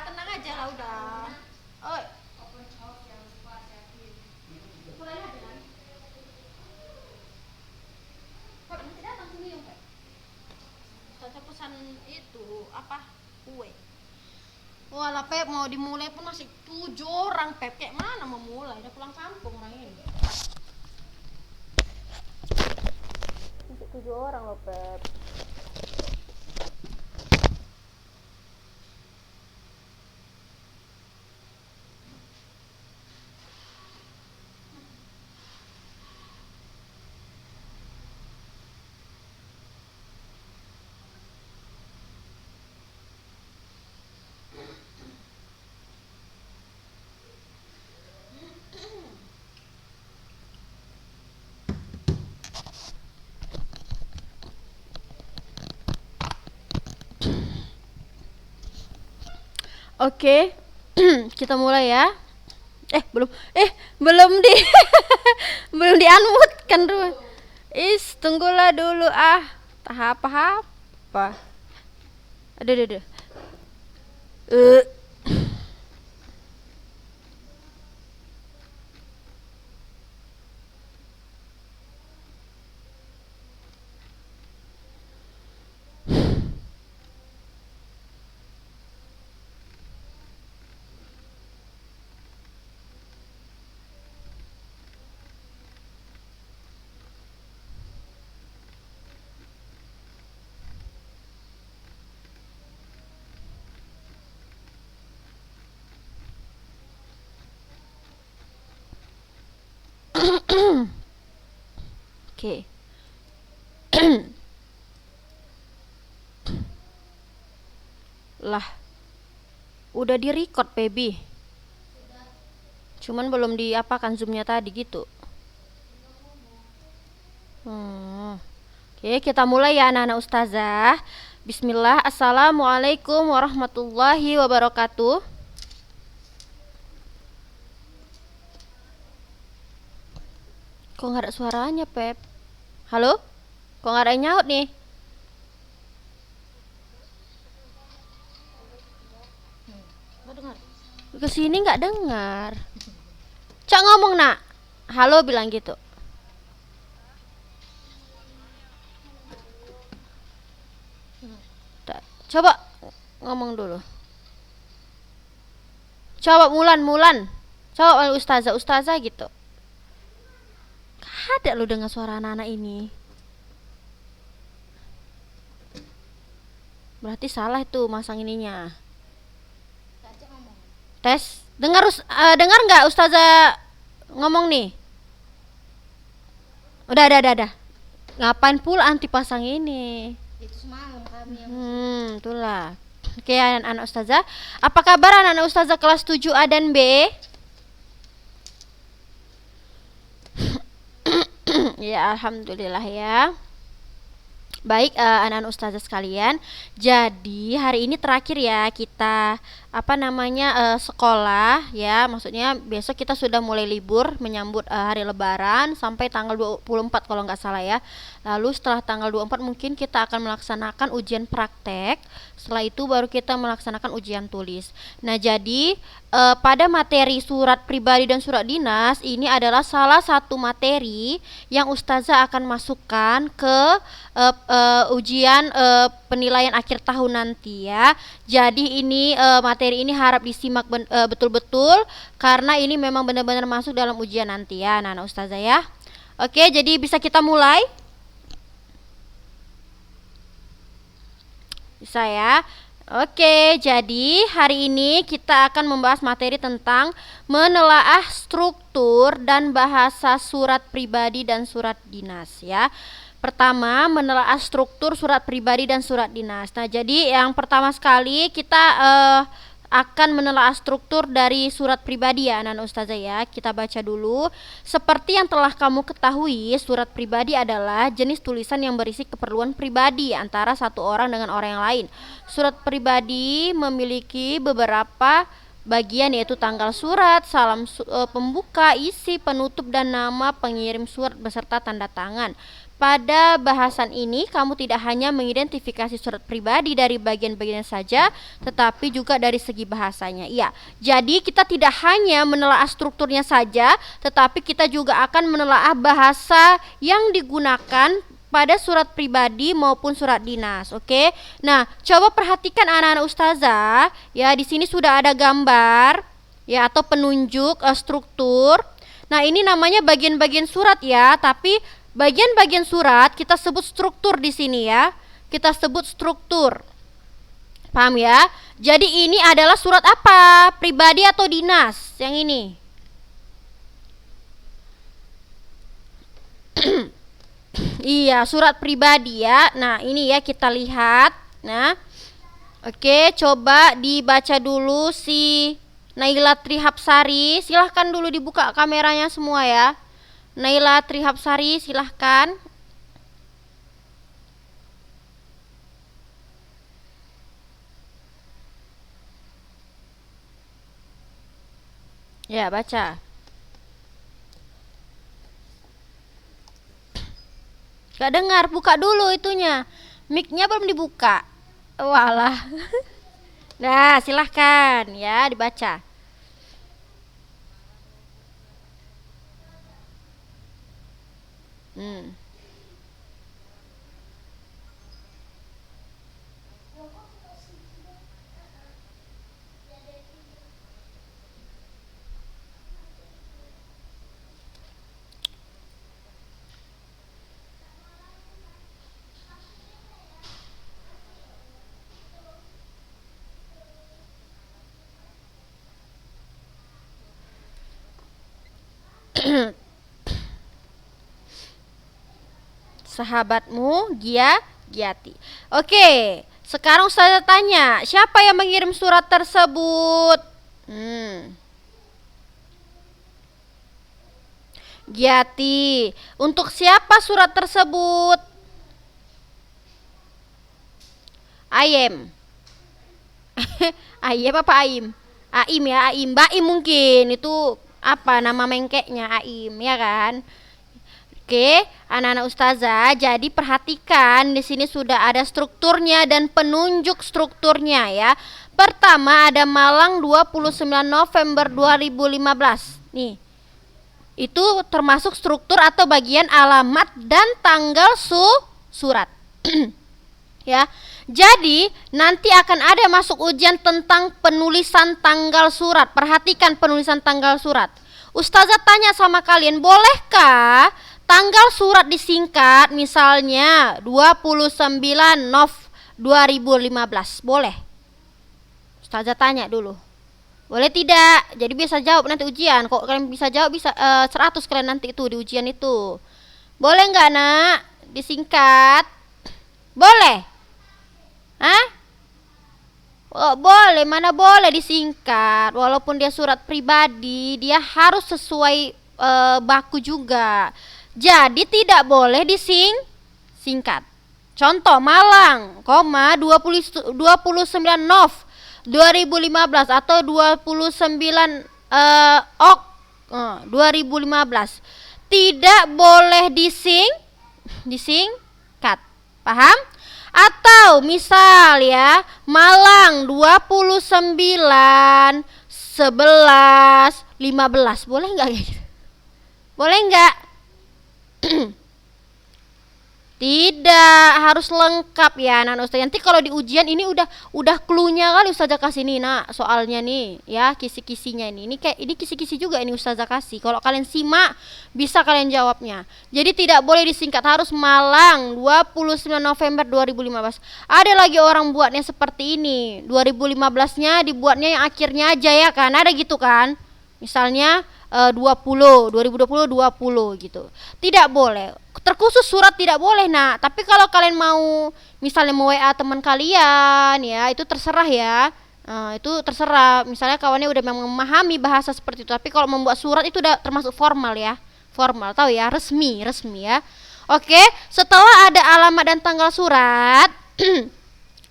tenang aja lah udah. Oh, mulai aja kan. Kok nanti datang sini yang Pak? Saya pesan itu apa? Kue. Walah Pep mau dimulai pun masih 7 orang Pep. Kayak mana mau mulai? Udah pulang kampung orang ini. Masih 7 orang loh Pep. Oke, kita mulai ya. Belum. Belum di belum di-unmute kan dulu. Tunggulah dulu ah. Tahap apa? Aduh. Eh, Oke. Lah, udah di-record, baby. Cuman belum diapakan zoomnya tadi gitu. Oke, kita mulai ya anak-anak ustazah. Bismillah, assalamualaikum warahmatullahi wabarakatuh. Kok nggak ada suaranya, Pep? Halo? Kok nggak ada yang nyaut nih? Nggak dengar. Kesini nggak dengar. Cak ngomong nak. Halo bilang gitu. Coba ngomong dulu. Coba Mulan. Coba ustazah gitu. Ada lu dengar suara anak-anak ini. Berarti salah itu masang ininya. Tes. Dengar nggak ustazah ngomong nih? Udah. Ngapain pula anti pasang ini? Itu semalam kami yang itulah. Oke, anak-anak ustazah. Apa kabar anak-anak ustazah kelas 7A dan B? Ya, alhamdulillah ya. Baik, anak-anak ustazah sekalian. Jadi hari ini terakhir ya kita sekolah ya. Maksudnya besok kita sudah mulai libur menyambut hari lebaran sampai tanggal 24 kalau nggak salah ya. Lalu setelah tanggal 24 mungkin kita akan melaksanakan ujian praktek. Setelah itu baru kita melaksanakan ujian tulis. Nah, jadi pada materi surat pribadi dan surat dinas ini adalah salah satu materi yang ustazah akan masukkan ke ujian penilaian akhir tahun nanti ya. Jadi ini materi ini harap disimak betul-betul karena ini memang benar-benar masuk dalam ujian nanti ya anak-anak ustazah ya. Oke, jadi bisa kita mulai? Bisa ya. Oke, jadi hari ini kita akan membahas materi tentang menelaah struktur dan bahasa surat pribadi dan surat dinas ya. Pertama, menelaah struktur surat pribadi dan surat dinas. Nah, jadi yang pertama sekali kita akan menelaah struktur dari surat pribadi ya anak-anak ustazah ya. Kita baca dulu. Seperti yang telah kamu ketahui, surat pribadi adalah jenis tulisan yang berisi keperluan pribadi antara satu orang dengan orang yang lain. Surat pribadi memiliki beberapa bagian yaitu tanggal surat, pembuka, isi, penutup, dan nama pengirim surat beserta tanda tangan. pada bahasan ini, kamu tidak hanya mengidentifikasi surat pribadi dari bagian-bagian saja, tetapi juga dari segi bahasanya. Iya, jadi kita tidak hanya menelaah strukturnya saja, tetapi kita juga akan menelaah bahasa yang digunakan pada surat pribadi maupun surat dinas. Oke. Nah, coba perhatikan anak-anak ustazah, ya di sini sudah ada gambar, ya atau penunjuk struktur. Nah, ini namanya bagian-bagian surat ya, tapi bagian-bagian surat kita sebut struktur di sini ya. Kita sebut struktur. Paham ya? Jadi ini adalah surat apa? Pribadi atau dinas? Yang ini. Iya, surat pribadi ya. Nah, ini ya kita lihat. Nah, oke, coba dibaca dulu si Naila Trihapsari. Silahkan dulu dibuka kameranya semua ya. Naila Trihapsari, silahkan. Ya, baca. Gak dengar, buka dulu itunya. Mic-nya belum dibuka. Walah. Nah, silahkan ya dibaca. Hmm. Sahabatmu Giati. Oke, sekarang saya tanya, siapa yang mengirim surat tersebut? Giati. Untuk siapa surat tersebut? Ayem. Ayem apa Aim? Aim ya, Aim. Baim mungkin. Itu apa nama mengkeknya Aim ya kan? Oke, anak-anak ustazah, jadi perhatikan di sini sudah ada strukturnya dan penunjuk strukturnya ya. Pertama ada Malang 29 November 2015. Nih. Itu termasuk struktur atau bagian alamat dan tanggal surat. Ya. Jadi, nanti akan ada masuk ujian tentang penulisan tanggal surat. Perhatikan penulisan tanggal surat. Ustazah tanya sama kalian, bolehkah tanggal surat disingkat misalnya 29 Nov 2015? Boleh? Ustazah tanya dulu. Boleh tidak? Jadi bisa jawab nanti ujian. Kok kalian bisa jawab bisa 100 kalian nanti itu di ujian itu. Boleh nggak nak? Disingkat? Boleh? Hah? Oh, boleh, mana boleh disingkat. Walaupun dia surat pribadi, dia harus sesuai baku juga. Jadi tidak boleh disingkat. Contoh Malang, 29 Nov 2015 atau 29 Ok 2015. Tidak boleh disingkat. Paham? Atau misal ya, Malang 29 11 15. Boleh enggak gitu? Boleh enggak? Tidak, harus lengkap ya anak ustazah. Nanti kalau di ujian ini udah clue-nya kali ustazah kasih nih, nak, soalnya nih, ya, kisi-kisinya ini. Ini kisi-kisi juga ini ustazah kasih. Kalau kalian simak bisa kalian jawabnya. Jadi tidak boleh disingkat, harus Malang 29 November 2015. Ada lagi orang buatnya seperti ini. 2015-nya dibuatnya yang akhirnya aja ya kan. Ada gitu kan? Misalnya 2020 gitu. Tidak boleh. Terkhusus surat tidak boleh, nak. Tapi kalau kalian mau misalnya mau WA teman kalian ya, itu terserah ya. Itu terserah. Misalnya kawannya udah memahami bahasa seperti itu. Tapi kalau membuat surat itu udah termasuk formal ya. Formal, tahu ya, resmi ya. Oke, setelah ada alamat dan tanggal surat,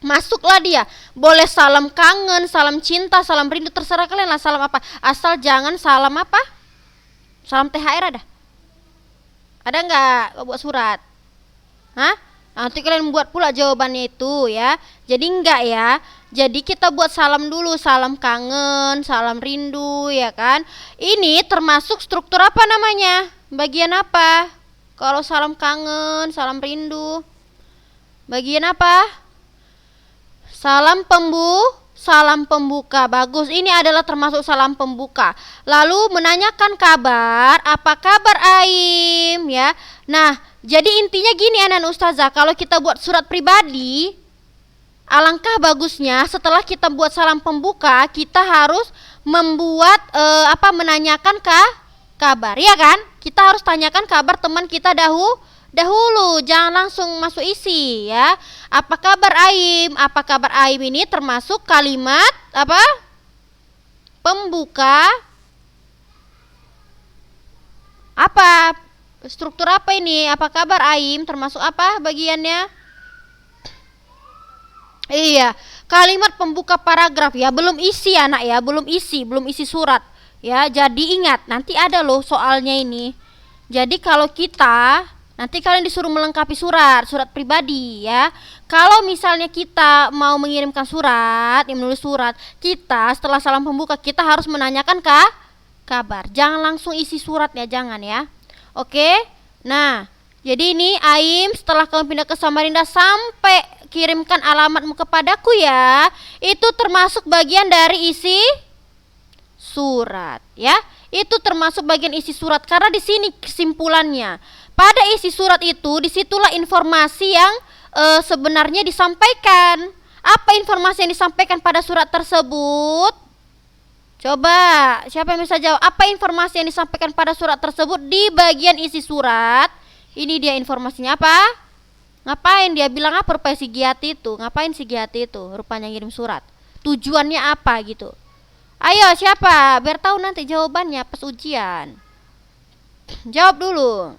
masuklah dia. Boleh salam kangen, salam cinta, salam rindu, terserah kalian lah salam apa. Asal jangan salam apa? Salam THR ada? Ada nggak buat surat? Hah? Nanti kalian buat pula jawabannya itu ya. Jadi enggak ya. Jadi kita buat salam dulu, salam kangen, salam rindu ya kan. Ini termasuk struktur apa namanya? Bagian apa? Kalau salam kangen, salam rindu. Bagian apa? Salam pembuka. Bagus. Ini adalah termasuk salam pembuka. Lalu menanyakan kabar, apa kabar Aim ya. Nah, jadi intinya gini anak ustazah, kalau kita buat surat pribadi, alangkah bagusnya setelah kita buat salam pembuka, kita harus membuat menanyakan kabar, ya kan? Kita harus tanyakan kabar teman kita dahulu, jangan langsung masuk isi ya. Apa kabar Aim? Apa kabar Aim ini termasuk kalimat apa? Pembuka. Apa? Struktur apa ini? Apa kabar Aim? Termasuk apa bagiannya? Iya, kalimat pembuka paragraf ya, belum isi anak ya, belum isi surat ya. Jadi ingat, nanti ada loh soalnya ini. Jadi kalau kita nanti kalian disuruh melengkapi surat pribadi ya. Kalau misalnya kita mau mengirimkan surat, menulis surat, kita setelah salam pembuka kita harus menanyakan kabar. Jangan langsung isi surat ya, jangan ya. Oke. Nah, jadi ini Aim setelah kamu pindah ke Samarinda sampai kirimkan alamatmu kepadaku ya. Itu termasuk bagian dari isi surat ya. Itu termasuk bagian isi surat karena di sini kesimpulannya. Pada isi surat itu disitulah informasi yang sebenarnya disampaikan. Apa informasi yang disampaikan pada surat tersebut? Coba, siapa yang bisa jawab? Apa informasi yang disampaikan pada surat tersebut di bagian isi surat? Ini dia informasinya apa? Ngapain dia bilang apa rupanya si Giati itu? Ngapain si Giati itu? Rupanya ngirim surat. Tujuannya apa gitu? Ayo siapa? Biar tahu nanti jawabannya pas ujian. Jawab dulu.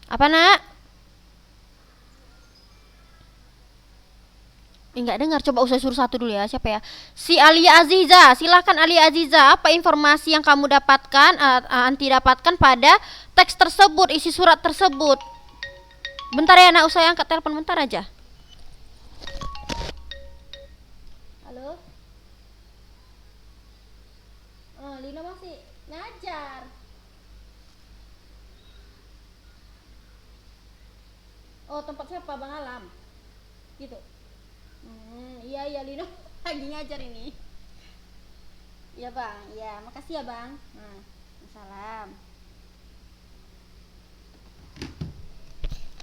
Apa nak? Enggak dengar, coba usah suruh satu dulu ya. Siapa ya? Si Alia Aziza. Silahkan Alia Aziza. Apa informasi yang kamu dapatkan, anti dapatkan pada teks tersebut, isi surat tersebut? Bentar ya nak, usah angkat telepon bentar aja. Halo? Lina masih ngajar. Oh, tempat siapa? Bang Alam. Gitu. Iya Lino lagi ngajar ini. Iya bang, ya makasih ya bang. Salam.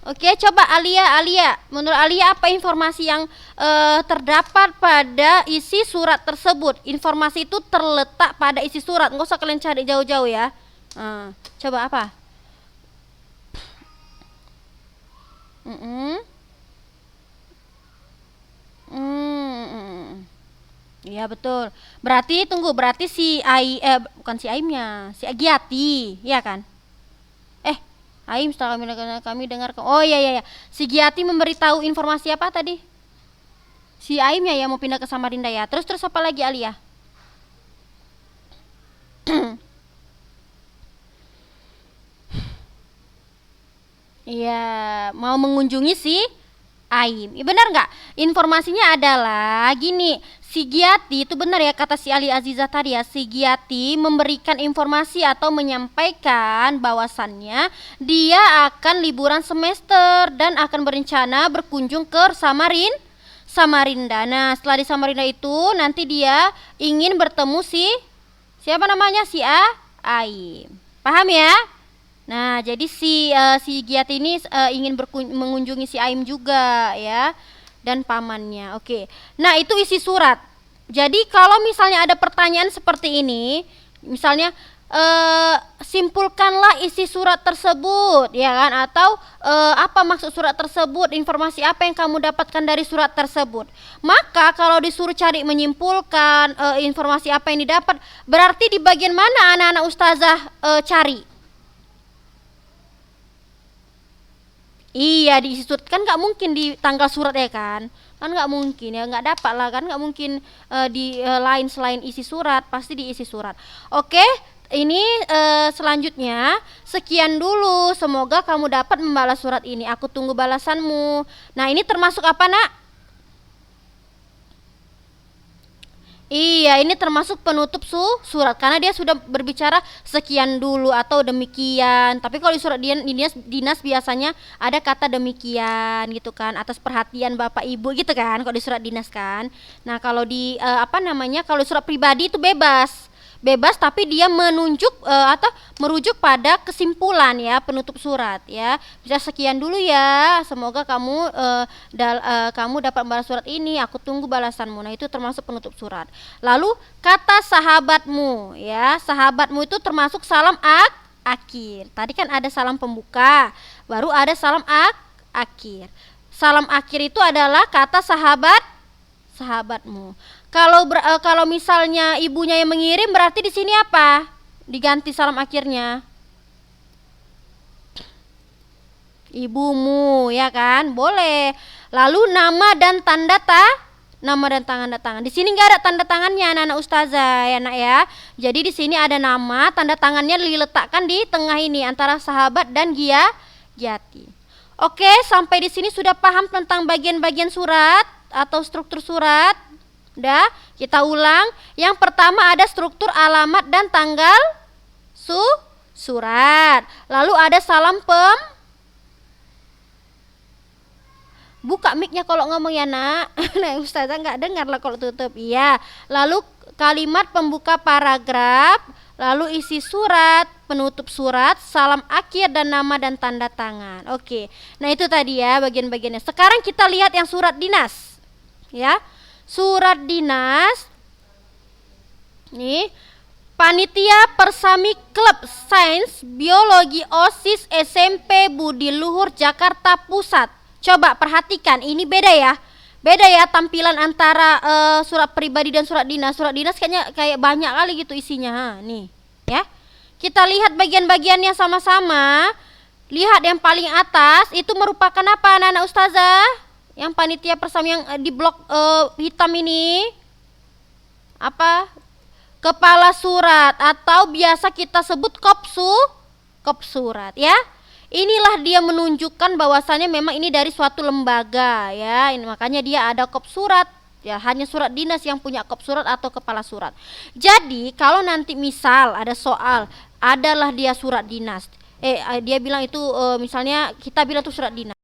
Oke, coba Alia, menurut Alia apa informasi yang terdapat pada isi surat tersebut? Informasi itu terletak pada isi surat, nggak usah kalian cari jauh-jauh ya. Coba apa? Iya betul. Berarti bukan si Aimnya, si Giati, ya kan? Aim setelah kami dengar. Oh iya. Si Giati memberitahu informasi apa tadi? Si Aimnya ya mau pindah ke Samarinda ya. Terus apa lagi Alia? Iya, mau mengunjungi si Aim. Benar nggak? Informasinya adalah gini, si Giati itu benar ya kata si Ali Aziza tadi ya. Si Giati memberikan informasi atau menyampaikan bahwasannya dia akan liburan semester dan akan berencana berkunjung ke Samarinda. Nah, setelah di Samarinda itu nanti dia ingin bertemu siapa namanya? Si Aim. Paham ya? Nah, jadi si Giati ini ingin mengunjungi si Aim juga ya, dan pamannya. Oke. Nah, itu isi surat. Jadi kalau misalnya ada pertanyaan seperti ini, misalnya simpulkanlah isi surat tersebut, ya kan? Atau apa maksud surat tersebut? Informasi apa yang kamu dapatkan dari surat tersebut? Maka kalau disuruh cari menyimpulkan informasi apa yang didapat, berarti di bagian mana anak-anak ustazah cari? Iya diisi surat kan nggak mungkin di tanggal surat ya kan nggak mungkin ya, nggak dapat lah kan, nggak mungkin di lain selain isi surat, pasti diisi surat. Oke, ini selanjutnya sekian dulu. Semoga kamu dapat membalas surat ini. Aku tunggu balasanmu. Nah, ini termasuk apa, Nak? Iya, ini termasuk penutup surat karena dia sudah berbicara sekian dulu atau demikian. Tapi kalau di surat dinas biasanya ada kata demikian gitu kan, atas perhatian Bapak Ibu gitu kan kalau di surat dinas kan. Nah, kalau di kalau surat pribadi itu bebas. Bebas tapi dia menunjuk atau merujuk pada kesimpulan ya penutup surat ya. Bisa sekian dulu ya. Semoga kamu dapat membalas surat ini. Aku tunggu balasanmu. Nah, itu termasuk penutup surat. Lalu kata sahabatmu ya. Sahabatmu itu termasuk salam akhir. Tadi kan ada salam pembuka, baru ada salam akhir. Salam akhir itu adalah kata sahabatmu. Kalau misalnya ibunya yang mengirim berarti di sini apa? Diganti salam akhirnya. Ibumu ya kan? Boleh. Lalu nama dan tanda tangan. Di sini nggak ada tanda tangannya anak-anak ustazah ya, Nak ya. Jadi di sini ada nama, tanda tangannya diletakkan di tengah ini antara sahabat dan Giati. Oke, sampai di sini sudah paham tentang bagian-bagian surat atau struktur surat? Udah, kita ulang. Yang pertama ada struktur alamat dan tanggal surat. Lalu ada salam buka mic-nya kalau ngomong ya, Nak. Nah, Ustazah nggak dengar lah kalau tutup. Iya. Lalu kalimat pembuka paragraf, lalu isi surat, penutup surat, salam akhir dan nama dan tanda tangan. Oke. Nah, itu tadi ya bagian-bagiannya. Sekarang kita lihat yang surat dinas. Ya. Surat dinas. Nih. Panitia Persami Klub Sains Biologi OSIS SMP Budi Luhur Jakarta Pusat. Coba perhatikan, ini beda ya. Beda ya tampilan antara surat pribadi dan surat dinas. Surat dinas kayaknya kayak banyak kali gitu isinya. Nih, ya. Kita lihat bagian-bagiannya sama-sama. Lihat yang paling atas itu merupakan apa anak-anak ustazah? Yang panitia Persami yang di blok hitam ini apa? Kepala surat atau biasa kita sebut kop surat ya. Inilah dia menunjukkan bahwasannya memang ini dari suatu lembaga ya. Ini makanya dia ada kop surat. Ya, hanya surat dinas yang punya kop surat atau kepala surat. Jadi, kalau nanti misal ada soal, adalah dia surat dinas. Dia bilang itu misalnya kita bilang itu surat dinas.